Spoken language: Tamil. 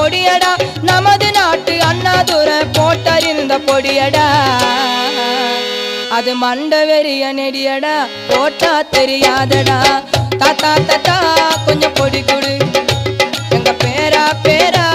பொடியடா நமது நாட்டு அண்ணாதுரை போட்டறிந்த பொடியடா அது மண்ட வெறிய நெடியடா போட்டா தெரியாதடா தாத்தா தாத்தா கொஞ்சம் பொடி கொடு எங்க பேரா பேரா